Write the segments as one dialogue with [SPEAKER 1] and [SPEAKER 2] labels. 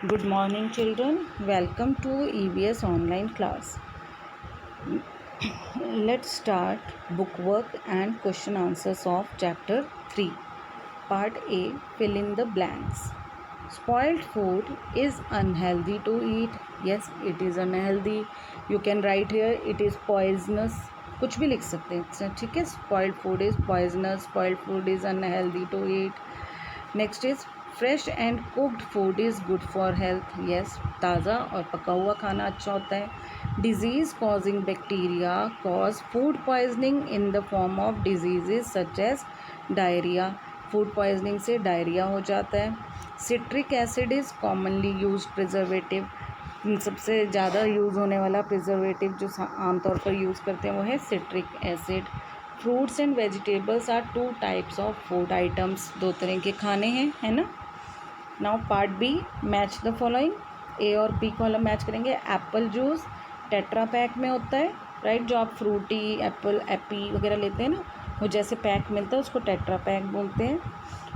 [SPEAKER 1] Good morning, children. Welcome to EVS online class. Let's start bookwork and question answers of chapter 3. Part A, fill in the blanks. Spoiled food is unhealthy to eat. Yes, it is unhealthy. You can write here it is poisonous. कुछ भी लिख सकते हैं, ठीक है. Spoiled food is poisonous. Spoiled food is unhealthy to eat. Next is fresh and cooked food is good for health. Yes, ताज़ा और पका हुआ खाना अच्छा होता है. Disease causing bacteria cause food poisoning in the form of disease such as diarrhoea. Food poisoning से diarrhoea हो जाता है. Citric acid is commonly use preservative. सबसे ज़्यादा यूज़ होने वाला प्रिजर्वेटिव जो आमतौर पर यूज़ करते हैं वो है citric acid. Fruits and vegetables are 2 types of food items. 2 तरह के खाने हैं, है ना. Now part B, match the following. A और बी को हम मैच करेंगे. एप्पल जूस टेट्रा पैक में होता है, राइट. जो आप फ्रूटी एप्पल एपी वगैरह लेते हैं ना, वो जैसे पैक मिलता है उसको टेट्रा पैक बोलते हैं.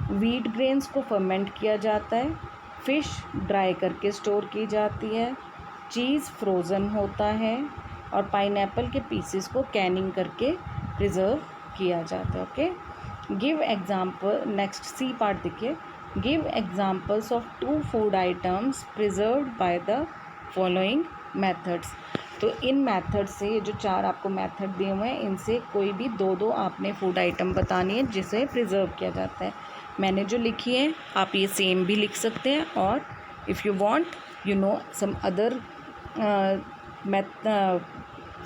[SPEAKER 1] व्हीट ग्रेन्स को फर्मेंट किया जाता है. फ़िश ड्राई करके स्टोर की जाती है. चीज़ फ्रोज़न होता है. और पाइनएप्पल के पीसेस को कैनिंग करके प्रिजर्व किया जाता है. Okay, give example. Next C part देखिए. Give examples of 2 food items preserved by the following methods. तो इन मेथड से, ये जो 4 आपको मेथड दिए हुए हैं, इनसे कोई भी 2 आपने फूड आइटम बतानी है जिसे प्रिजर्व किया जाता है. मैंने जो लिखी है आप ये सेम भी लिख सकते हैं, और if you want you know some other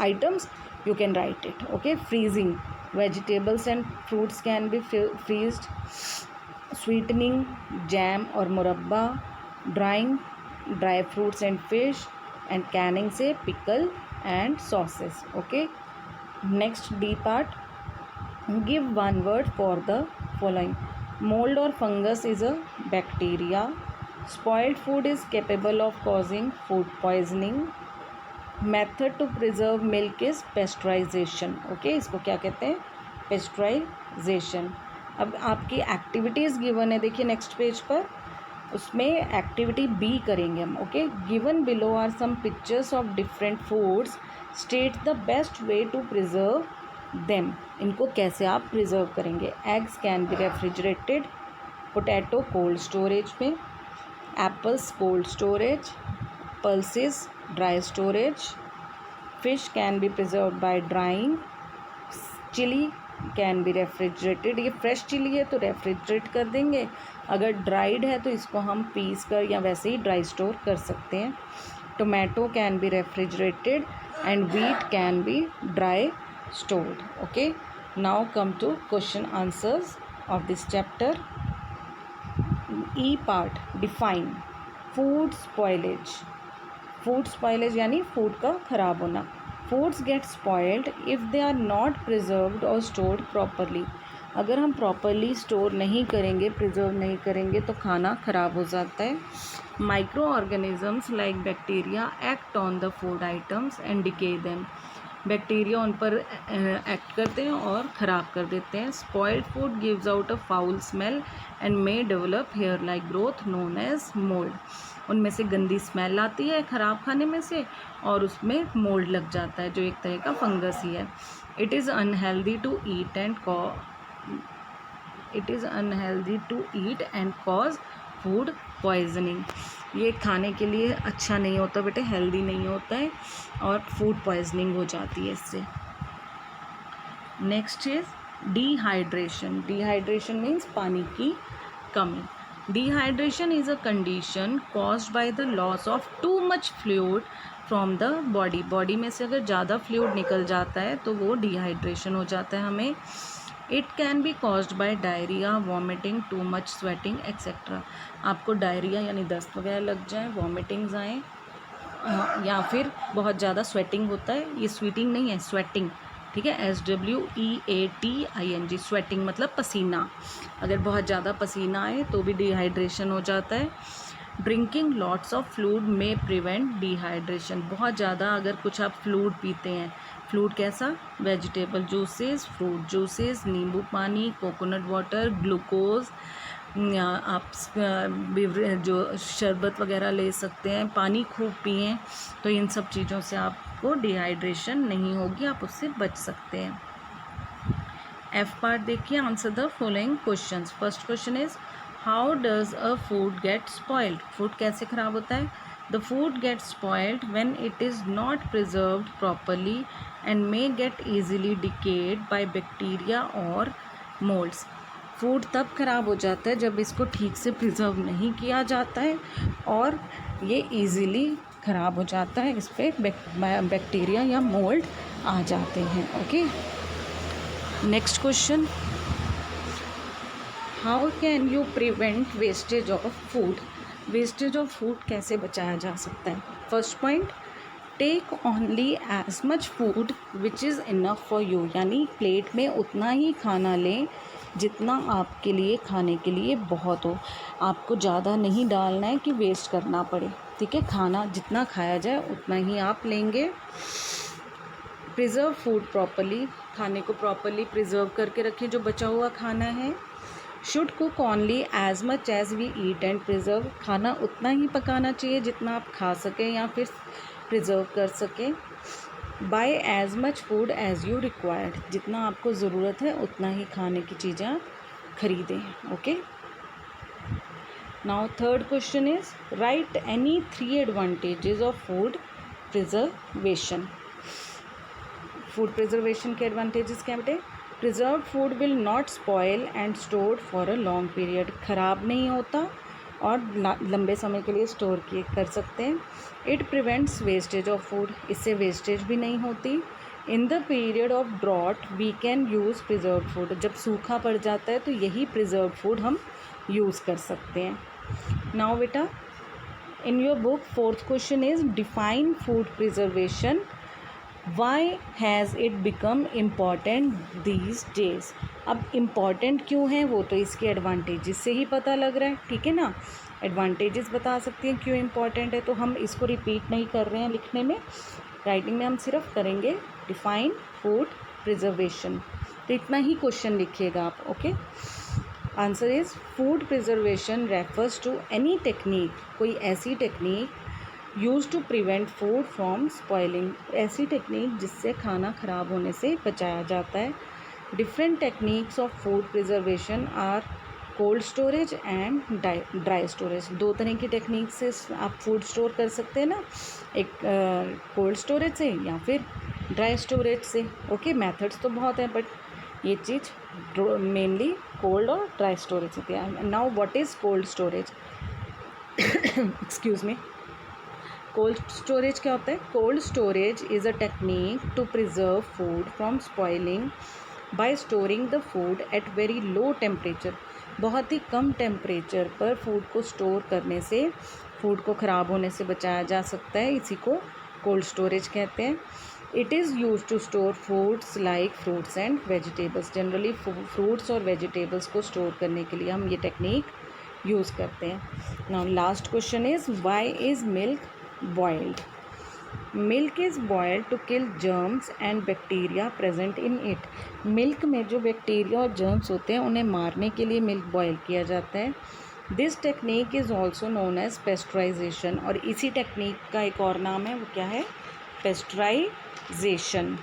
[SPEAKER 1] items, you can write it. Okay, freezing vegetables and fruits can be freezed. Sweetening jam or murabba. Drying dry fruits and fish. And canning से pickle and sauces. Okay, next D part. Give one word for the following. Mold or fungus is a bacteria. Spoiled food is capable of causing food poisoning. Method to preserve milk is pasteurisation. Okay, इसको क्या कहते हैं? Pasteurisation. अब आपकी activities given है, देखिए next page पर. उसमें एक्टिविटी बी करेंगे हम. Okay, given below are some pictures of different foods. State the best way to preserve them. इनको कैसे आप प्रिजर्व करेंगे? Eggs can be refrigerated. Potato cold storage में. Apples cold storage. pulses dry storage. Fish can be preserved by drying. Chili can be refrigerated. ये fresh chilli है तो refrigerate कर देंगे. अगर ड्राइड है तो इसको हम पीस कर या वैसे ही ड्राई स्टोर कर सकते हैं. Tomato can be refrigerated and wheat can be dry stored. Okay, now come to question answers of this chapter. E part, define food spoilage. Food spoilage यानी फूड का ख़राब होना. Foods get spoiled if they are not preserved और stored properly. अगर हम properly store नहीं करेंगे, preserve नहीं करेंगे तो खाना ख़राब हो जाता है. Micro organisms like bacteria act on the food items and decay them. Bacteria उन पर एक्ट करते हैं और ख़राब कर देते हैं. Spoiled food gives out a foul smell and may develop hair like growth known as mould. उनमें से गंदी स्मेल आती है ख़राब खाने में से, और उसमें मोल्ड लग जाता है जो एक तरह का फंगस ही है. It is unhealthy to eat and cause food poisoning. ये खाने के लिए अच्छा नहीं होता बेटे, हेल्दी नहीं होता है, और फूड पॉइजनिंग हो जाती है इससे. Next is dehydration. Dehydration means पानी की कमी. Dehydration is a condition caused by the loss of too much fluid from the body. Body में से अगर ज़्यादा फ्लूइड निकल जाता है तो वो डिहाइड्रेशन हो जाता है हमें. It can be caused by diarrhoea, vomiting, too much sweating etcetera. आपको डायरिया यानी दस्त वगैरह लग जाए, वॉमिटिंग्स आएँ, या फिर बहुत ज़्यादा स्वेटिंग होता है. ये स्वीटिंग नहीं है, स्वेटिंग, ठीक है. SWEATING, स्वेटिंग मतलब पसीना. अगर बहुत ज़्यादा पसीना आए तो भी डिहाइड्रेशन हो जाता है. ड्रिंकिंग लॉट्स ऑफ फ्लूइड में प्रिवेंट डिहाइड्रेशन. बहुत ज़्यादा अगर कुछ आप फ्लूइड पीते हैं, फ्लूइड कैसा? वेजिटेबल जूसेस, फ्रूट जूसेस, नींबू पानी, कोकोनट वाटर, ग्लूकोज, या आप जो शरबत वगैरह ले सकते हैं, पानी खूब पिएं, तो इन सब चीज़ों से आपको डिहाइड्रेशन नहीं होगी, आप उससे बच सकते हैं। एफ पार्ट देखिए, answer the following questions. First question is how does a food gate spoiled? Food कैसे ख़राब होता है? The food gate spoiled when it is not preserved properly and may gate easily decade by bacteria और moulds. Food तब ख़राब हो जाता है जब इसको ठीक से प्रिजर्व नहीं किया जाता है और ये ईज़िली ख़राब हो जाता है, इस पर बैक्टीरिया या मोल्ड आ जाते हैं। Okay, next question, how can you prevent wastage of food? Wastage of food कैसे बचाया जा सकता है? First point, take only as much food which is enough for you, यानी प्लेट में उतना ही खाना लें जितना आपके लिए खाने के लिए बहुत हो। आपको ज़्यादा नहीं डालना है कि वेस्ट करना पड़े, ठीक है? खाना जितना खाया जाए उतना ही आप लेंगे। प्रिजर्व फूड प्रॉपरली, खाने को प्रॉपरली प्रिजर्व करके रखें जो बचा हुआ खाना है। Should cook only as much as we eat and preserve, खाना उतना ही पकाना चाहिए जितना आप खा सकें या फिर प्रिजर्व कर सकें। Buy as much food as you required, जितना आपको ज़रूरत है उतना ही खाने की चीज़ें आप खरीदें। Okay, now third question is right any 3 advantages of food preservation. Food preservation के एडवांटेजेस क्या बेटे? Preserve food will not spoil and stored for a long period, ख़राब नहीं होता और लंबे समय के लिए स्टोर किए कर सकते हैं। It prevents wastage of food, इससे वेस्टेज भी नहीं होती। In the period of drought we can use preserve food, जब सूखा पड़ जाता है तो यही प्रिजर्व फूड हम यूज़ कर सकते हैं। नाउ बेटा, in your book fourth question is define food preservation, why has it become important these days? अब इम्पॉर्टेंट क्यों है वो तो इसके एडवांटेजेस से ही पता लग रहा है, ठीक है ना? एडवांटेजेस बता सकती हैं क्यों इम्पॉर्टेंट है, तो हम इसको रिपीट नहीं कर रहे हैं लिखने में, राइटिंग में हम सिर्फ करेंगे डिफाइन फूड प्रिजर्वेशन, तो इतना ही क्वेश्चन लिखिएगा आप। Okay, answer is food preservation refers to any technique, कोई ऐसी technique use to prevent food from spoiling, ऐसी टेक्निक जिससे खाना ख़राब होने से बचाया जाता है। Different techniques of food preservation are cold storage and dry storage, दो तरह की टेक्निक से आप फूड स्टोर कर सकते हैं ना, एक कोल्ड स्टोरेज से या फिर ड्राई स्टोरेज से। ओके, मेथड्स तो बहुत है बट ये चीज़ मेनली कोल्ड और ड्राई स्टोरेज होती है। Now what is cold storage? Excuse me, cold storage क्या होता है? Cold storage is a technique to preserve food from spoiling by storing the food at very low temperature, बहुत ही कम temperature पर फूड को स्टोर करने से फूड को ख़राब होने से बचाया जा सकता है, इसी को कोल्ड स्टोरेज कहते हैं। It is use to store foods like fruits and vegetables, generally fruits और वेजिटेबल्स को स्टोर करने के लिए हम ये टेक्निक यूज़ करते हैं। Now last question is why is milk boiled? Milk is boiled to kill germs and bacteria present in it. Milk में जो बैक्टीरिया और जर्म्स होते हैं उन्हें मारने के लिए मिल्क बॉयल किया जाता है। This technique is also known as pasteurisation, और इसी टेक्निक का एक और नाम है, वो क्या है? Pasteurisation,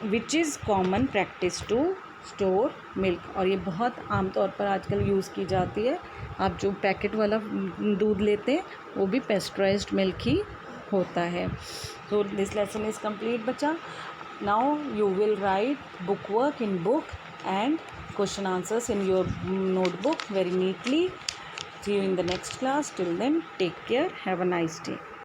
[SPEAKER 1] which is common practice to store milk, और ये बहुत आमतौर पर आजकल यूज़ की जाती है। आप जो पैकेट वाला दूध लेते हैं वो भी पेस्चराइज्ड मिल्क ही होता है। तो दिस लेसन इज़ कंप्लीट बच्चा। Now you will write book work in book and question answers in your notebook very neatly. See you in the next class. Till then, take care. Have a nice day.